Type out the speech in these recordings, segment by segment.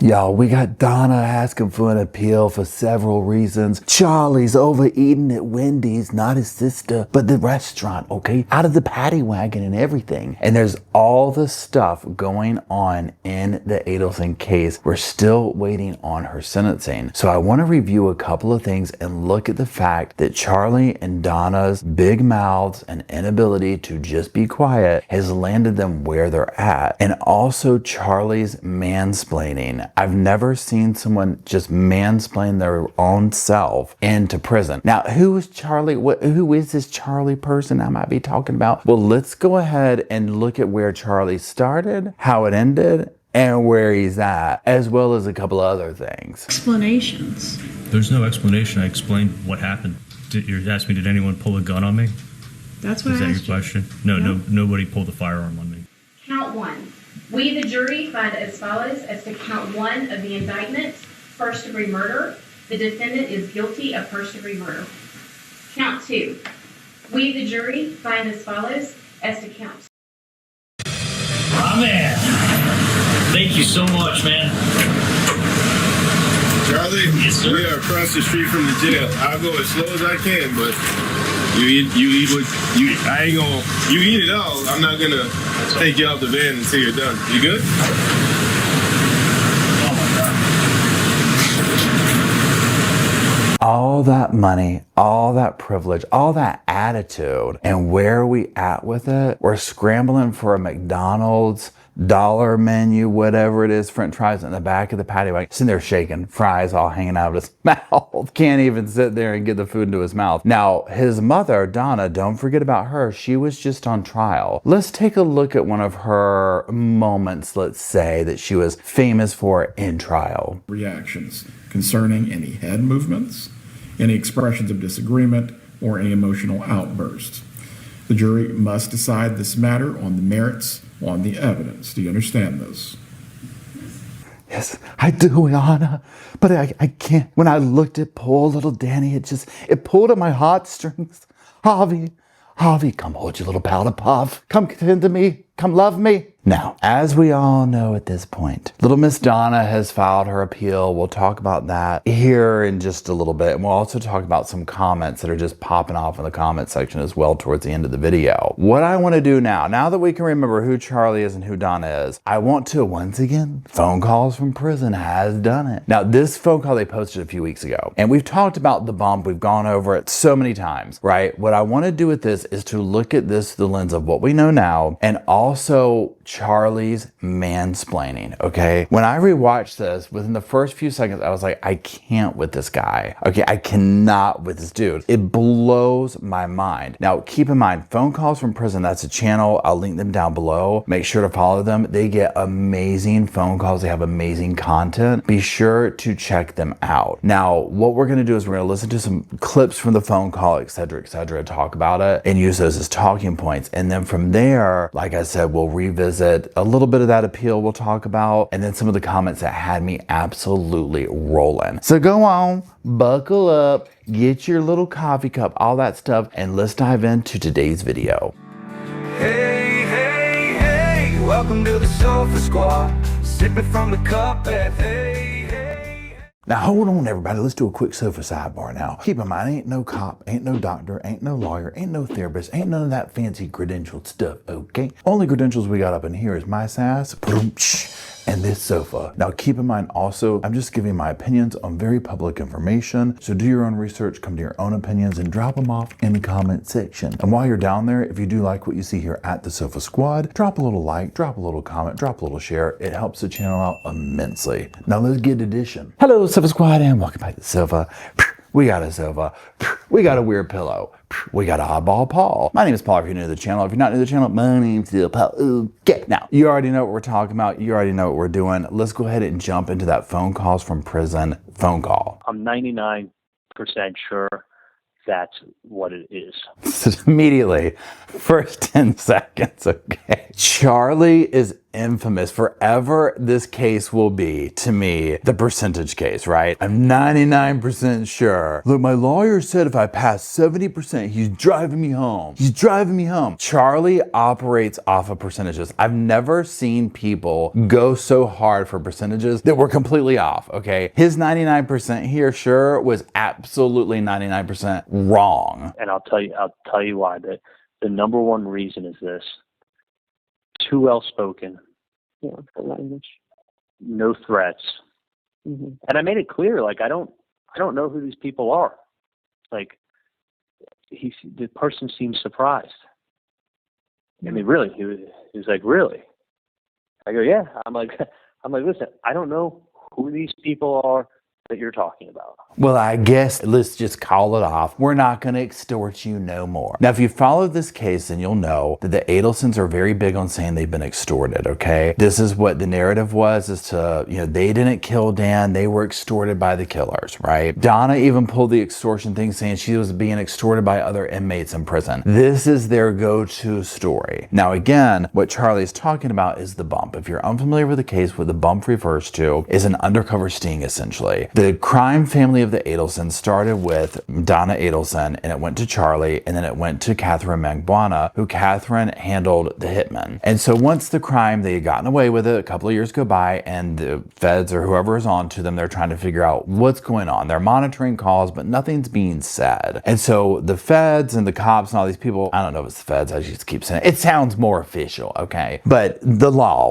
Y'all, we got Donna asking for an appeal for several reasons. Charlie's overeating at Wendy's, not his sister, but the restaurant, okay? Out of the paddy wagon and everything. And there's all the stuff going on in the Adelson case. We're still waiting on her sentencing. So I want to review a couple of things and look at the fact that Charlie and Donna's big mouths and inability to just be quiet has landed them where they're at. And also Charlie's mansplaining. I've never seen someone just mansplain their own self into prison. Now, who is Charlie? Who is this Charlie person I might be talking about? Well, let's go ahead and look at where Charlie started, how it ended, and where he's at, as well as a couple other things. Explanations. There's no explanation. I explained what happened. You asked me, did anyone pull a gun on me? That's what Is I that asked your question? No, nobody pulled a firearm on me. Count one. We, the jury, find as follows as to count one of the indictments, first-degree murder. The defendant is guilty of first-degree murder. Count two. We, the jury, find as follows as to count. My man. Thank you so much, man. Charlie, yes, sir. We are across the street from the jail. I'll go as slow as I can, but you eat what you. I ain't gonna. You eat it all. I'm not gonna take you out the van until you're done. You good? Oh my God. All that money, all that privilege, all that attitude, and where are we at with it? We're scrambling for a McDonald's dollar menu, whatever it is, french fries in the back of the patio, like sitting there shaking, fries all hanging out of his mouth. Can't even sit there and get the food into his mouth. Now, his mother, Donna, don't forget about her. She was just on trial. Let's take a look at one of her moments, let's say, that she was famous for in trial. Reactions concerning any head movements, any expressions of disagreement, or any emotional outbursts. The jury must decide this matter on the merits, on the evidence. Do you understand this? Yes, I do, Anna. But I can't. When I looked at poor little Danny, it pulled at my heartstrings. Harvey, come hold your little powder puff. Come tend to me. Come love me. Now, as we all know at this point, little Miss Donna has filed her appeal. We'll talk about that here in just a little bit. And we'll also talk about some comments that are just popping off in the comment section as well towards the end of the video. What I want to do now that we can remember who Charlie is and who Donna is, I want to, once again, phone calls from prison has done it. Now, this phone call they posted a few weeks ago, and we've talked about the bump. We've gone over it so many times, right? What I want to do with this is to look at this through the lens of what we know now, and also Charlie's mansplaining, okay? When I rewatched this, within the first few seconds, I was like, I can't with this guy. Okay, I cannot with this dude. It blows my mind. Now, keep in mind, phone calls from prison, that's a channel. I'll link them down below. Make sure to follow them. They get amazing phone calls. They have amazing content. Be sure to check them out. Now, what we're gonna do is we're gonna listen to some clips from the phone call, etc., talk about it, and use those as talking points. And then from there, like I said, we'll revisit a little bit of that appeal we'll talk about, and then some of the comments that had me absolutely rolling. So go on, buckle up, get your little coffee cup, all that stuff, and let's dive into today's video. Hey, welcome to the Sofa Squad, sipping from the cup at hey. Now hold on everybody, let's do a quick sofa sidebar now. Keep in mind, ain't no cop, ain't no doctor, ain't no lawyer, ain't no therapist, ain't none of that fancy credentialed stuff, okay? Only credentials we got up in here is my sass, and this sofa. Now keep in mind also, I'm just giving my opinions on very public information, so do your own research, come to your own opinions, and drop them off in the comment section. And while you're down there, if you do like what you see here at the Sofa Squad, drop a little like, drop a little comment, drop a little share. It helps the channel out immensely. Now let's get edition. Hello Sofa Squad and welcome back to the sofa. We got a sofa. We got a weird pillow. We got a oddball Paul. My name is Paul if you're new to the channel. If you're not new to the channel, my name's still Paul. Okay, now, you already know what we're talking about. You already know what we're doing. Let's go ahead and jump into that phone calls from prison phone call. I'm 99% sure that's what it is. So immediately, first 10 seconds, okay. Charlie is infamous. Forever, this case will be, to me, the percentage case, right? I'm 99% sure. Look, my lawyer said if I pass 70%, he's driving me home. He's driving me home. Charlie operates off of percentages. I've never seen people go so hard for percentages that were completely off, okay? His 99% here, sure, was absolutely 99% wrong. And I'll tell you why. The number one reason is this: too well spoken. Yeah, the language. No threats. Mm-hmm. And I made it clear, like, I don't know who these people are. Like, the person seemed surprised. I mean, really, he was like, really? I go, yeah. I'm like, listen, I don't know who these people are that you're talking about. Well, I guess let's just call it off. We're not going to extort you no more. Now, if you follow this case, then you'll know that the Adelsons are very big on saying they've been extorted, okay? This is what the narrative was, is to, they didn't kill Dan, they were extorted by the killers, right? Donna even pulled the extortion thing, saying she was being extorted by other inmates in prison. This is their go-to story. Now, again, what Charlie's talking about is the bump. If you're unfamiliar with the case, what the bump refers to is an undercover sting, essentially. The crime family of the Adelsons started with Donna Adelson, and it went to Charlie, and then it went to Catherine Magbuana, who Catherine handled the hitman. And so once the crime, they had gotten away with it, a couple of years go by, and the feds or whoever is on to them, they're trying to figure out what's going on. They're monitoring calls, but nothing's being said. And so the feds and the cops and all these people, I don't know if it's the feds, I just keep saying it sounds more official, okay? But the law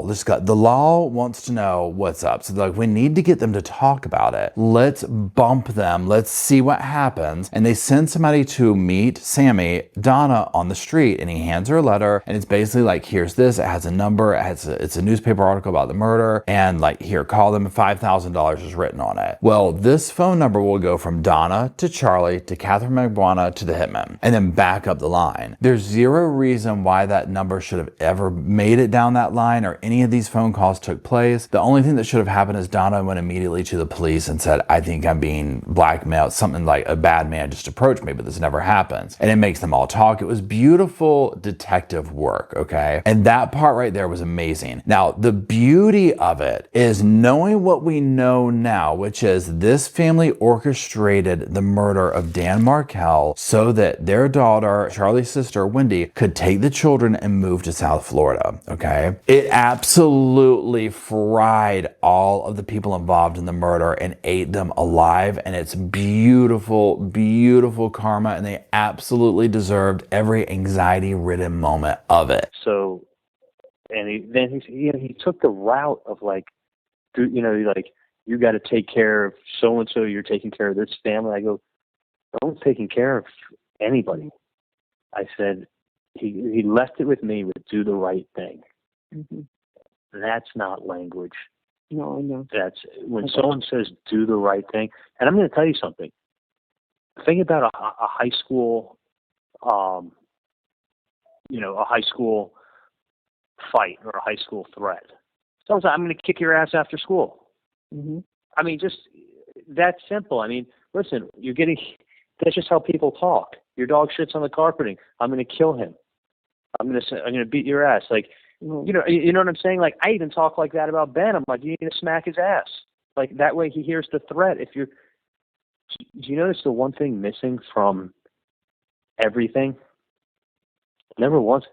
wants to know what's up. So they're like, we need to get them to talk about it. Let's bump them. Let's see what happens. And they send somebody to meet Sammy, Donna, on the street, and he hands her a letter, and it's basically like, here's this, it has a number, it's a newspaper article about the murder, and like, here, call them, $5,000 is written on it. Well, this phone number will go from Donna to Charlie to Catherine Magbuana to the hitman, and then back up the line. There's zero reason why that number should have ever made it down that line, or any of these phone calls took place. The only thing that should have happened is Donna went immediately to the police and said, I think I'm being blackmailed, something like a bad man just approached me, but this never happens. And it makes them all talk. It was beautiful detective work, okay? And that part right there was amazing. Now, the beauty of it is knowing what we know now, which is this family orchestrated the murder of Dan Markel so that their daughter, Charlie's sister, Wendy, could take the children and move to South Florida, okay? It absolutely fried all of the people involved in the murder and ate them alive, and it's beautiful, beautiful karma, and they absolutely deserved every anxiety-ridden moment of it. So, and he took the route of like, like, you got to take care of so-and-so, you're taking care of this family. I go, no one's taking care of anybody. I said, he left it with me with do the right thing. Mm-hmm. That's not language. No, I know. That's when someone says do the right thing. And I'm going to tell you something. Think about a high school, a high school fight or a high school threat. Someone's like, I'm going to kick your ass after school. Mm-hmm. I mean, just that simple. I mean, listen, that's just how people talk. Your dog shits on the carpeting. I'm going to kill him. I'm going to beat your ass. Like, you know what I'm saying? Like, I even talk like that about Ben. I'm like, you need to smack his ass. Like, that way he hears the threat. Do you notice the one thing missing from everything? Never once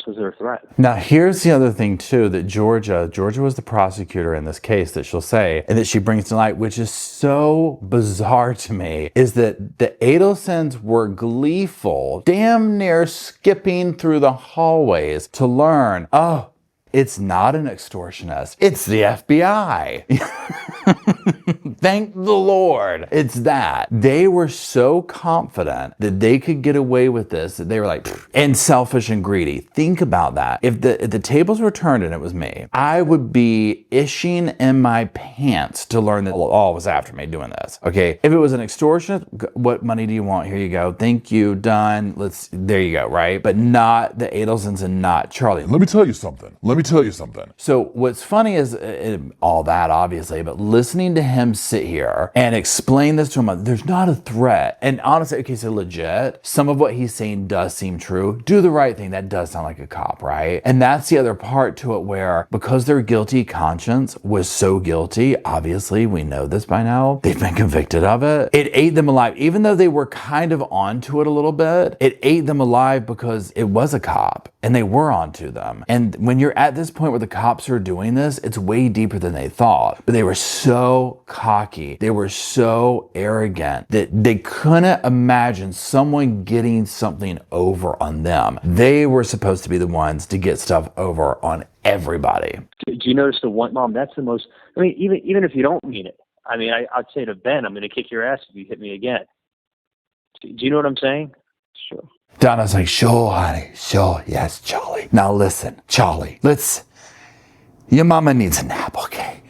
was there a threat. Now, here's the other thing, too, that Georgia was the prosecutor in this case, that she'll say, and that she brings to light, which is so bizarre to me, is that the Adelsons were gleeful, damn near skipping through the hallways to learn, oh, it's not an extortionist, it's the FBI. Thank the Lord. It's that. They were so confident that they could get away with this that they were like, and selfish and greedy. Think about that. If the tables were turned and it was me, I would be ishing in my pants to learn that all was after me doing this. Okay. If it was an extortion, what money do you want? Here you go. Thank you. Done. There you go. Right. But not the Adelsons and not Charlie. Let me tell you something. So what's funny is all that, obviously, but listening to him say sit here and explain this to him. There's not a threat. And honestly, okay, so legit, some of what he's saying does seem true. Do the right thing. That does sound like a cop, right? And that's the other part to it where because their guilty conscience was so guilty, obviously we know this by now, they've been convicted of it. It ate them alive. Even though they were kind of onto it a little bit, it ate them alive because it was a cop and they were onto them. And when you're at this point where the cops are doing this, it's way deeper than they thought. But they were so cocky, they were so arrogant that they couldn't imagine someone getting something over on them. They were supposed to be the ones to get stuff over on everybody. Do you notice the one, Mom, that's the most, I mean, even if you don't mean it, I mean, I'd say to Ben, I'm going to kick your ass if you hit me again. Do you know what I'm saying? Sure. Donna's like, sure, honey, sure, yes, Charlie. Now listen, Charlie, your mama needs a nap, okay?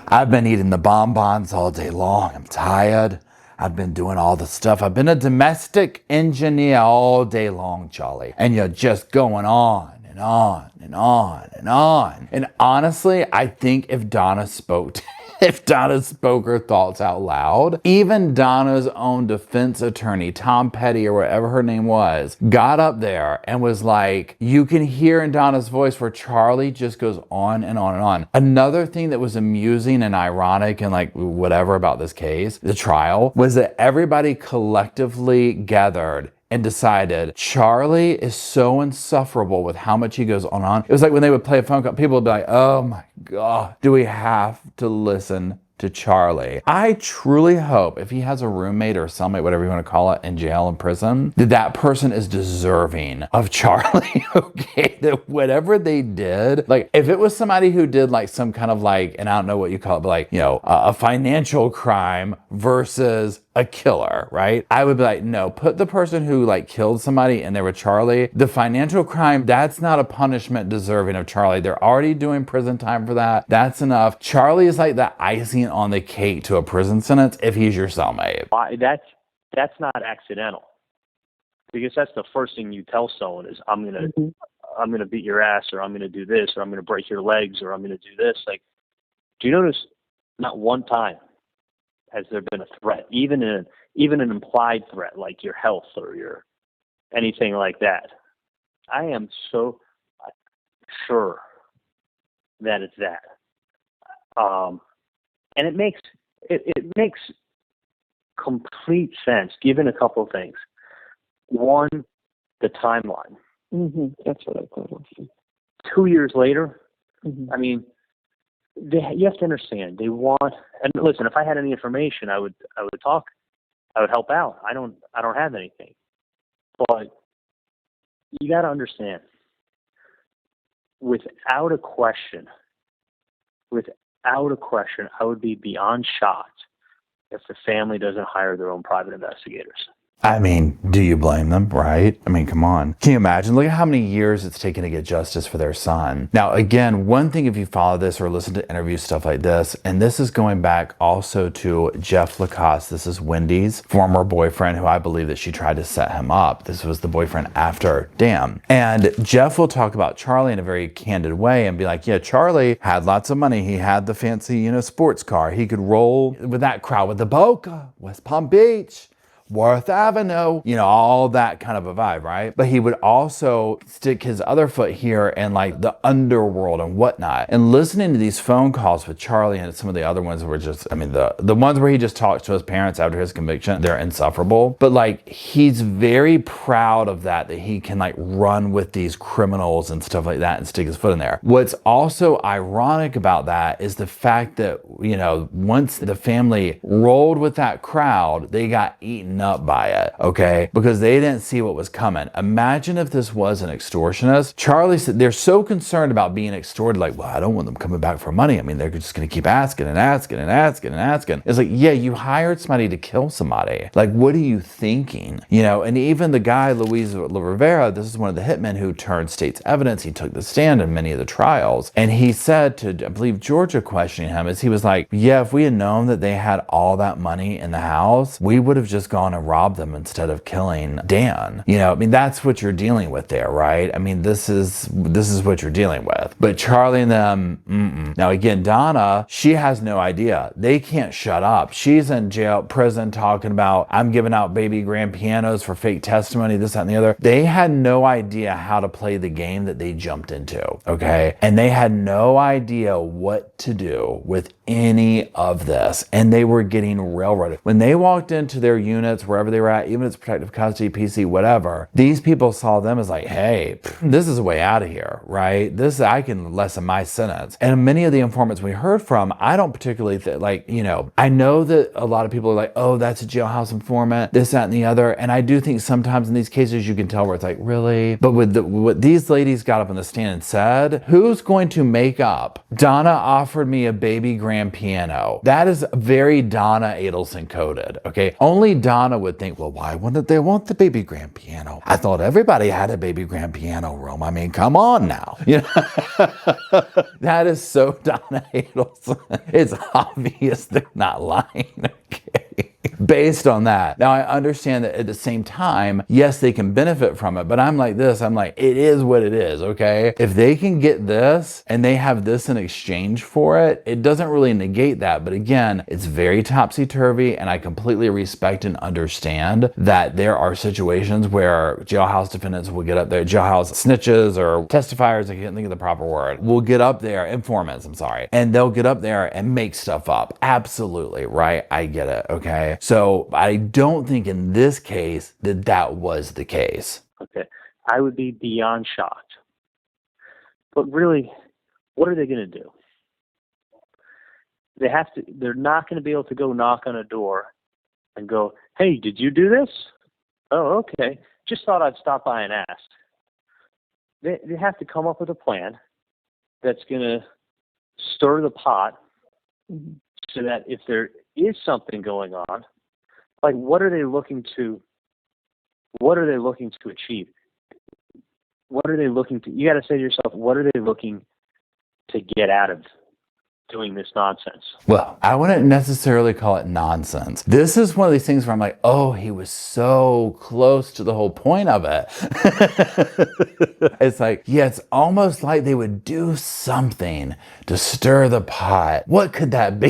I've been eating the bonbons all day long. I'm tired. I've been doing all the stuff. I've been a domestic engineer all day long, Charlie. And you're just going on and on and on and on. And honestly, I think if Donna spoke her thoughts out loud, even Donna's own defense attorney, Tom Petty or whatever her name was, got up there and was like, you can hear in Donna's voice where Charlie just goes on and on and on. Another thing that was amusing and ironic and like whatever about this case, the trial, was that everybody collectively gathered and decided Charlie is so insufferable with how much he goes on and on. It was like when they would play a phone call, people would be like, oh my God, do we have to listen to Charlie? I truly hope if he has a roommate or cellmate, whatever you want to call it, in jail and prison, that person is deserving of Charlie, okay? That whatever they did, like if it was somebody who did like some kind of like, and I don't know what you call it, but like, a financial crime versus a killer, right? I would be like, no, put the person who like killed somebody in there with Charlie. The financial crime, that's not a punishment deserving of Charlie. They're already doing prison time for that. That's enough. Charlie is like the icing on the cake to a prison sentence if he's your cellmate. That's not accidental, because that's the first thing you tell someone is I'm gonna beat your ass, or I'm gonna do this, or I'm gonna break your legs, or I'm gonna do this. Like, do you notice not one time has there been a threat, even an implied threat like your health or your anything like that? I am so sure that it's that. And it makes complete sense given a couple of things. One, the timeline. Mm-hmm. That's what I thought. 2 years later, Mm-hmm. I mean, you have to understand, they want, and listen, if I had any information, I would talk, I would help out. I don't have anything, but you got to understand, without a question, I would be beyond shocked if the family doesn't hire their own private investigators. I mean, do you blame them, right? I mean, come on. Can you imagine? Look at how many years it's taken to get justice for their son. Now, again, one thing if you follow this or listen to interviews, stuff like this, and this is going back also to Jeff Lacoste. This is Wendy's former boyfriend who I believe that she tried to set him up. This was the boyfriend after Dan. And Jeff will talk about Charlie in a very candid way and be like, yeah, Charlie had lots of money. He had the fancy, sports car. He could roll with that crowd with the Boca, West Palm Beach, Worth Avenue, all that kind of a vibe, right? But he would also stick his other foot here in like the underworld and whatnot. And listening to these phone calls with Charlie and some of the other ones were just, the ones where he just talks to his parents after his conviction, they're insufferable. But like, he's very proud of that he can like run with these criminals and stuff like that and stick his foot in there. What's also ironic about that is the fact that, once the family rolled with that crowd, they got eaten up by it, okay? Because they didn't see what was coming. Imagine if this was an extortionist. Charlie said they're so concerned about being extorted, like, well, I don't want them coming back for money. They're just going to keep asking and asking and asking and asking. It's like, yeah, you hired somebody to kill somebody. Like, what are you thinking? And even the guy, Luis Rivera, this is one of the hitmen who turned state's evidence. He took the stand in many of the trials. And he said to, I believe, Georgia questioning him, he was like, yeah, if we had known that they had all that money in the house, we would have just gone on and rob them instead of killing Dan. You know, I mean, that's what you're dealing with there, right? I mean, this is what you're dealing with. But Charlie and them, Now again, Donna, she has no idea. They can't shut up. She's in jail, prison, talking about, I'm giving out baby grand pianos for fake testimony, this, that, and the other. They had no idea how to play the game that they jumped into, okay? And they had no idea what to do with any of this. And they were getting railroaded. When they walked into their units, wherever they were at, even if it's protective custody, PC, whatever, these people saw them as like, hey, this is a way out of here, right? I can lessen my sentence. And many of the informants we heard from, I don't particularly I know that a lot of people are like, oh, that's a jailhouse informant, this, that, and the other. And I do think sometimes in these cases you can tell where it's like, really? But with what these ladies got up on the stand and said, who's going to make up? Donna offered me a baby grand piano. That is very Donna Adelson coded, okay? Only Donna would think, well, why wouldn't they want the baby grand piano? I thought everybody had a baby grand piano room. I mean, come on now. You know? That is so Donna Adelson. It's obvious they're not lying, okay? Based on that. Now, I understand that at the same time, yes, they can benefit from it, but I'm like, it is what it is, okay? If they can get this and they have this in exchange for it, it doesn't really negate that. But again, it's very topsy-turvy, and I completely respect and understand that there are situations where jailhouse defendants will get up there, jailhouse snitches or testifiers, I can't think of the proper word, will get up there, informants, I'm sorry, and they'll get up there and make stuff up. Absolutely, right? I get it, okay? So I don't think in this case that was the case. Okay. I would be beyond shocked. But really, what are they going to do? They're not going to be able to go knock on a door and go, hey, did you do this? Oh, okay. Just thought I'd stop by and ask. They have to come up with a plan that's going to stir the pot so that if there is something going on, like what are they looking to achieve? What are they looking to, you got to say to yourself, what are they looking to get out of doing this nonsense? Well, I wouldn't necessarily call it nonsense. This is one of these things where I'm like, oh, he was so close to the whole point of it. It's like, yeah, it's almost like they would do something to stir the pot. What could that be?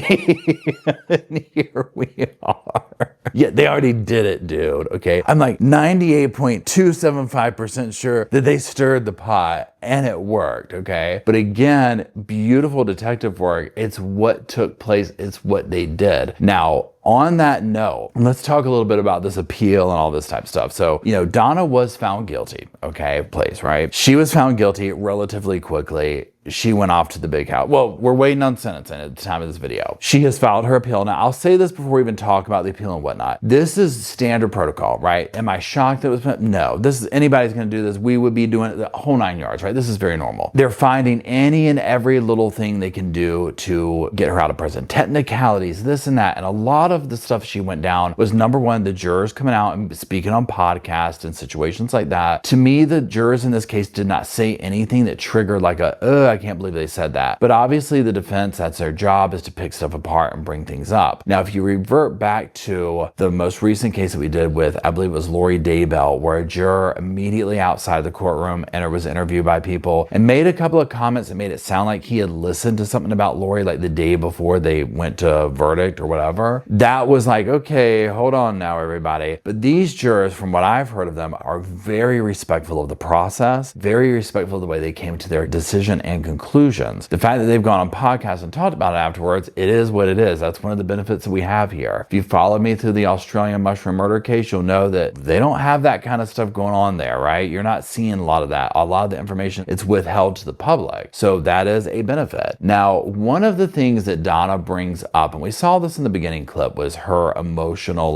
And here we are. Yeah, they already did it, dude, okay? I'm like 98.275% sure that they stirred the pot and it worked, okay? But again, beautiful detective work. It's what took place. It's what they did. Now, on that note, let's talk a little bit about this appeal and all this type of stuff. So, Donna was found guilty, okay, right? She was found guilty relatively quickly. She went off to the big house. Well, we're waiting on sentencing at the time of this video. She has filed her appeal. Now, I'll say this before we even talk about the appeal and whatnot. This is standard protocol, right? Am I shocked that it was? No. Anybody's going to do this. We would be doing it the whole 9 yards, right? This is very normal. They're finding any and every little thing they can do to get her out of prison. Technicalities, this and that. And a lot of the stuff she went down was, number one, the jurors coming out and speaking on podcasts and situations like that. To me, the jurors in this case did not say anything that triggered like I can't believe they said that. But obviously the defense, that's their job, is to pick stuff apart and bring things up. Now, if you revert back to the most recent case that we did with, I believe it was Lori Daybell, where a juror immediately outside the courtroom and was interviewed by people and made a couple of comments that made it sound like he had listened to something about Lori like the day before they went to a verdict or whatever. That was like, okay, hold on now, everybody. But these jurors, from what I've heard of them, are very respectful of the process, very respectful of the way they came to their decision and conclusions. The fact that they've gone on podcasts and talked about it afterwards, it is what it is. That's one of the benefits that we have here. If you followed me through the Australian mushroom murder case, you'll know that they don't have that kind of stuff going on there, right? You're not seeing a lot of that. A lot of the information, it's withheld to the public. So that is a benefit. Now, one of the things that Donna brings up, and we saw this in the beginning clip, was her emotional,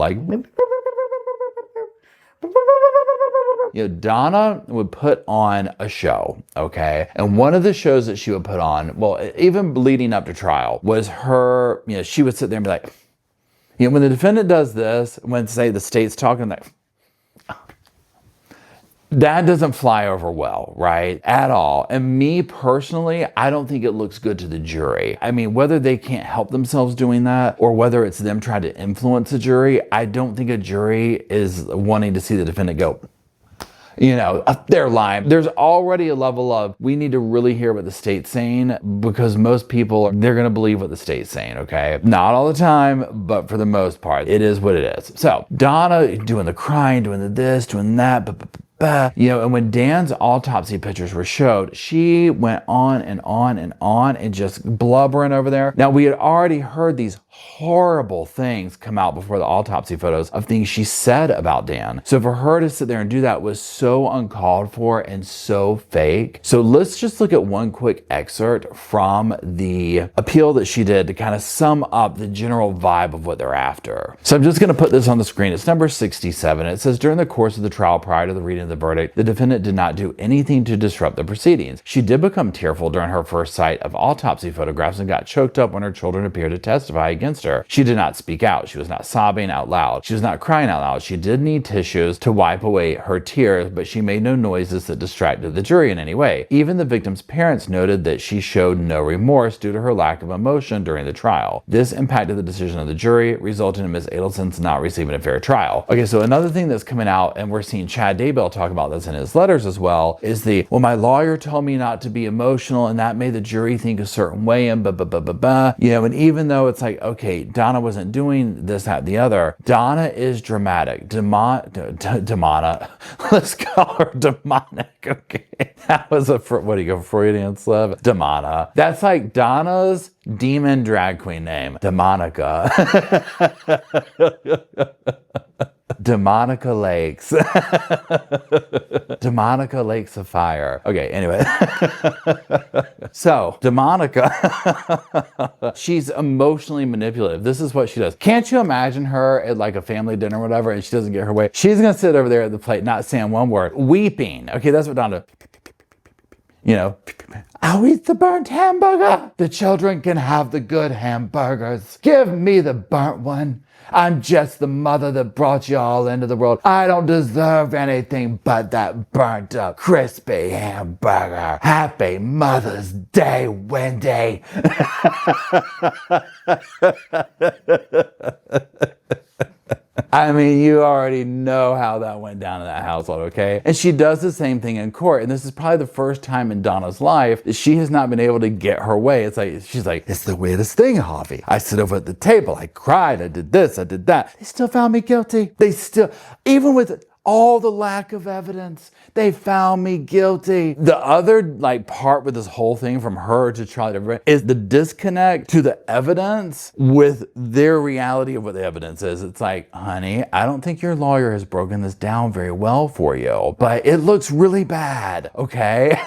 Donna would put on a show, okay? And one of the shows that she would put on, well, even leading up to trial, was her, she would sit there and be like, when the defendant does this, when, say, the state's talking, like, That doesn't fly over well, right? At all. And me personally, I don't think it looks good to the jury. I mean, whether they can't help themselves doing that or whether it's them trying to influence a jury, I don't think a jury is wanting to see the defendant go, you know, they're lying. There's already a level of, we need to really hear what the state's saying, because most people, they're going to believe what the state's saying, okay? Not all the time, but for the most part, it is what it is. So Donna doing the crying, doing the this, doing that, you know, and when Dan's autopsy pictures were showed, she went on and on and on and just blubbering over there. Now, we had already heard these horrible things come out before the autopsy photos of things she said about Dan. So for her to sit there and do that was so uncalled for and so fake. So let's just look at one quick excerpt from the appeal that she did to kind of sum up the general vibe of what they're after. So I'm just going to put this on the screen. It's number 67. It says, during the course of the trial prior to the reading of the verdict, the defendant did not do anything to disrupt the proceedings. She did become tearful during her first sight of autopsy photographs and got choked up when her children appeared to testify against her. She did not speak out. She was not sobbing out loud. She was not crying out loud. She did need tissues to wipe away her tears, but she made no noises that distracted the jury in any way. Even the victim's parents noted that she showed no remorse due to her lack of emotion during the trial. This impacted the decision of the jury, resulting in Ms. Adelson's not receiving a fair trial. Okay, so another thing that's coming out, and we're seeing Chad Daybell talk about this in his letters as well, is well, my lawyer told me not to be emotional, and that made the jury think a certain way, and you know, and even though it's like, okay, Donna wasn't doing this, that, the other, Donna is dramatic. Demona. Let's call her demonic, okay? That was what do you go, Freudian slip? Demona. That's like Donna's demon drag queen name. Demonica. Demonica Lakes. Demonica Lakes of Fire. Okay, anyway. So, Demonica, she's emotionally manipulative. This is what she does. Can't you imagine her at like a family dinner or whatever, and she doesn't get her way? She's gonna sit over there at the plate, not saying one word, weeping. Okay, that's what Donna does. You know, I'll eat the burnt hamburger. The children can have the good hamburgers. Give me the burnt one. I'm just the mother that brought you all into the world. I don't deserve anything but that burnt up, crispy hamburger. Happy Mother's Day, Wendy. I mean, you already know how that went down in that household, okay? And she does the same thing in court. And this is probably the first time in Donna's life that she has not been able to get her way. It's like, she's like, it's the weirdest thing, Harvey. I sit over at the table, I cried, I did this, I did that. They still found me guilty. They still, even with all the lack of evidence, they found me guilty. The other like part with this whole thing from her to Charlie to everybody is the disconnect to the evidence with their reality of what the evidence is. It's like, honey, I don't think your lawyer has broken this down very well for you, but it looks really bad, okay?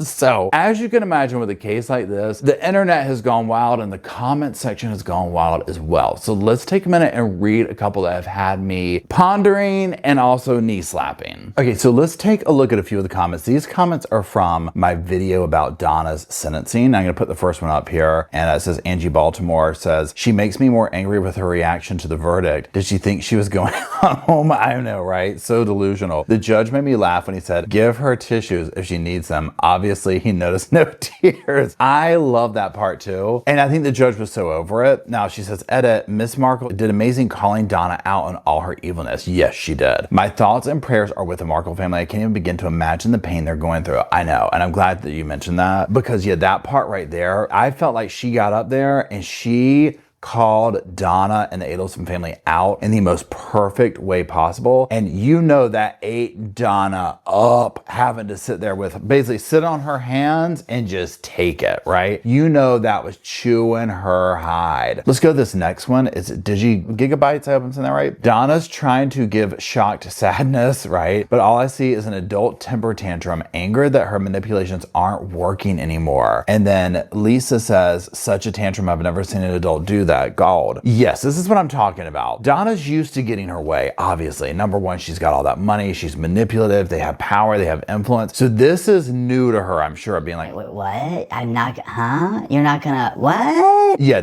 So, as you can imagine with a case like this, the internet has gone wild and the comment section has gone wild as well. So let's take a minute and read a couple that have had me pondering and also knee slapping. Okay, so let's take a look at a few of the comments. These comments are from my video about Donna's sentencing. I'm gonna put the first one up here, and it says, Angie Baltimore says, she makes me more angry with her reaction to the verdict. Did she think she was going home? I know, right? So delusional. The judge made me laugh when he said, give her tissues if she needs them. Obviously, he noticed no tears. I love that part too. And I think the judge was so over it. Now she says, edit, Miss Markle did amazing calling Donna out on all her evilness. Yes, she did. My thoughts and prayers are with the Markle family. I can't even begin to imagine the pain they're going through. I know, and I'm glad that you mentioned that, because yeah, that part right there, I felt like she got up there and she called Donna and the Adelson family out in the most perfect way possible. And you know that ate Donna up, having to sit there with, basically sit on her hands and just take it, right? You know that was chewing her hide. Let's go to this next one. It's Gigabytes, I hope I'm saying that right. Donna's trying to give shock to sadness, right? But all I see is an adult temper tantrum, anger that her manipulations aren't working anymore. And then Lisa says, such a tantrum, I've never seen an adult do that galled. Yes, this is what I'm talking about. Donna's used to getting her way, obviously. Number one, she's got all that money. She's manipulative. They have power. They have influence. So this is new to her, I'm sure, being like, wait, what? I'm not, huh? You're not gonna, what? yeah,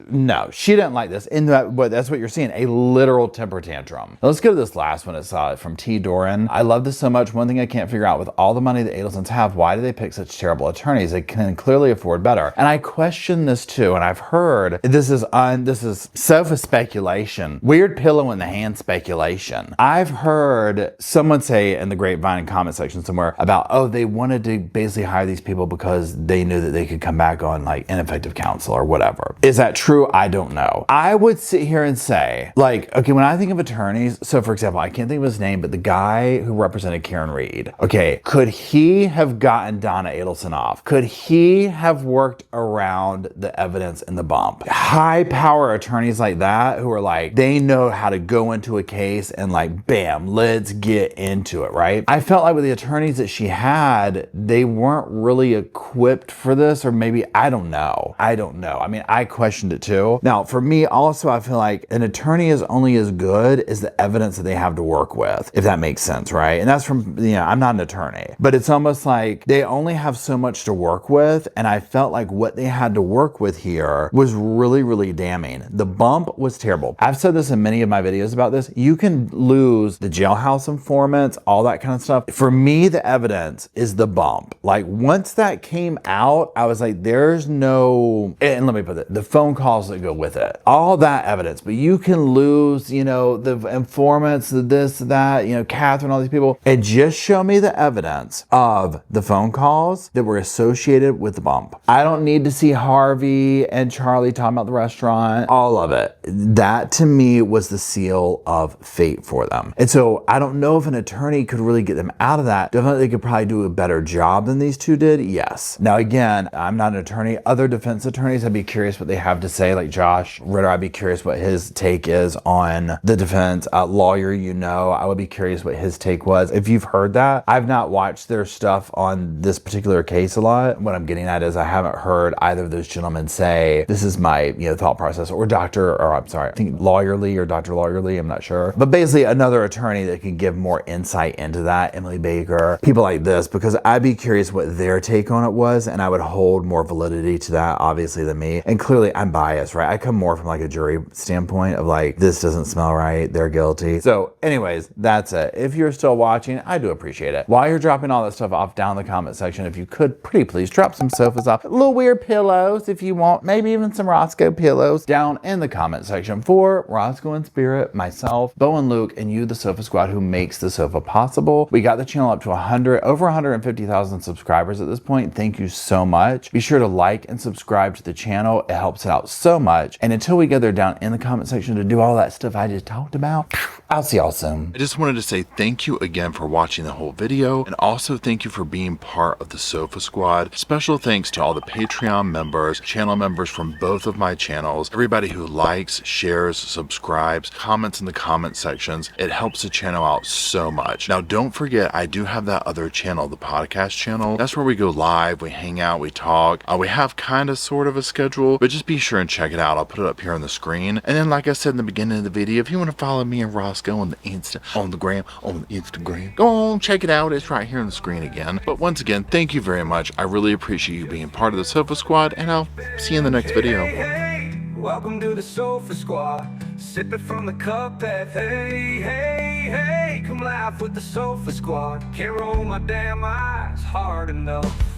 no, she didn't like this. And that's what you're seeing, a literal temper tantrum. Now, let's go to this last one. It's from T. Doran. I love this so much. One thing I can't figure out, with all the money the Adelsons have, why do they pick such terrible attorneys? They can clearly afford better. And I question this too. And I've heard, this is sofa speculation, weird pillow in the hand speculation. I've heard someone say in the grapevine comment section somewhere about, oh, they wanted to basically hire these people because they knew that they could come back on like ineffective counsel or whatever. Is that true? I don't know. I would sit here and say, like, okay, when I think of attorneys, so for example, I can't think of his name, but the guy who represented Karen Reed, okay, could he have gotten Donna Adelson off? Could he have worked around the evidence in the bump? High power attorneys like that who are like, they know how to go into a case and like, bam, let's get into it, right? I felt like with the attorneys that she had, they weren't really equipped for this, or maybe, I don't know. I mean, I questioned it too. Now, for me also, I feel like an attorney is only as good as the evidence that they have to work with, if that makes sense, right? And that's from, I'm not an attorney, but it's almost like they only have so much to work with. And I felt like what they had to work with here was really, really damning. The bump was terrible. I've said this in many of my videos about this. You can lose the jailhouse informants, all that kind of stuff. For me, the evidence is the bump. Like once that came out, I was like, there's no, and let me put it, the phone calls that go with it, all that evidence, but you can lose, the informants, the this, that, Catherine, all these people, and just show me the evidence of the phone calls that were associated with the bump. I don't need to see Harvey and Charlie talking about the restaurant, all of it. That to me was the seal of fate for them. And so I don't know if an attorney could really get them out of that. Definitely they could probably do a better job than these two did, yes. Now again, I'm not an attorney. Other defense attorneys, I'd be curious what they have to say, like Josh Ritter, I'd be curious what his take is on the defense. Lawyer, I would be curious what his take was. If you've heard that, I've not watched their stuff on this particular case a lot. What I'm getting at is I haven't heard either of those gentlemen say, this is my thought process, or I think Lawyerly or Dr. Lawyerly, I'm not sure. But basically another attorney that can give more insight into that, Emily Baker, people like this, because I'd be curious what their take on it was, and I would hold more validity to that, obviously, than me. And clearly I'm biased, right? I come more from like a jury standpoint of like, this doesn't smell right, they're guilty. So anyways, that's it. If you're still watching, I do appreciate it. While you're dropping all that stuff off down in the comment section, if you could, pretty please drop some sofas off, little weird pillows if you want, maybe even some Roscoe pillows down in the comment section for Roscoe and Spirit, myself, Bo and Luke, and you, the Sofa Squad, who makes the sofa possible. We got the channel up to over 150,000 subscribers at this point. Thank you so much. Be sure to like and subscribe to the channel. It helps it out so much. And until we get there down in the comment section to do all that stuff I just talked about, I'll see y'all soon. I just wanted to say thank you again for watching the whole video, and also thank you for being part of the Sofa Squad. Special thanks to all the Patreon members, channel members from both of my channels, everybody who likes, shares, subscribes, comments in the comment sections. It helps the channel out so much. Now don't forget, I do have that other channel, the podcast channel. That's where we go live, we hang out, we talk. We have kind of sort of a schedule, but just be sure and check it out. I'll put it up here on the screen. And then like I said in the beginning of the video, if you want to follow me and Roscoe on the Instagram, go on, check it out. It's right here on the screen again. But once again, thank you very much. I really appreciate you being part of the Sofa Squad, and I'll see you in the next video. Hey, welcome to the Sofa Squad. Sipping from the cup that hey, come laugh with the Sofa Squad. Can't roll my damn eyes hard enough.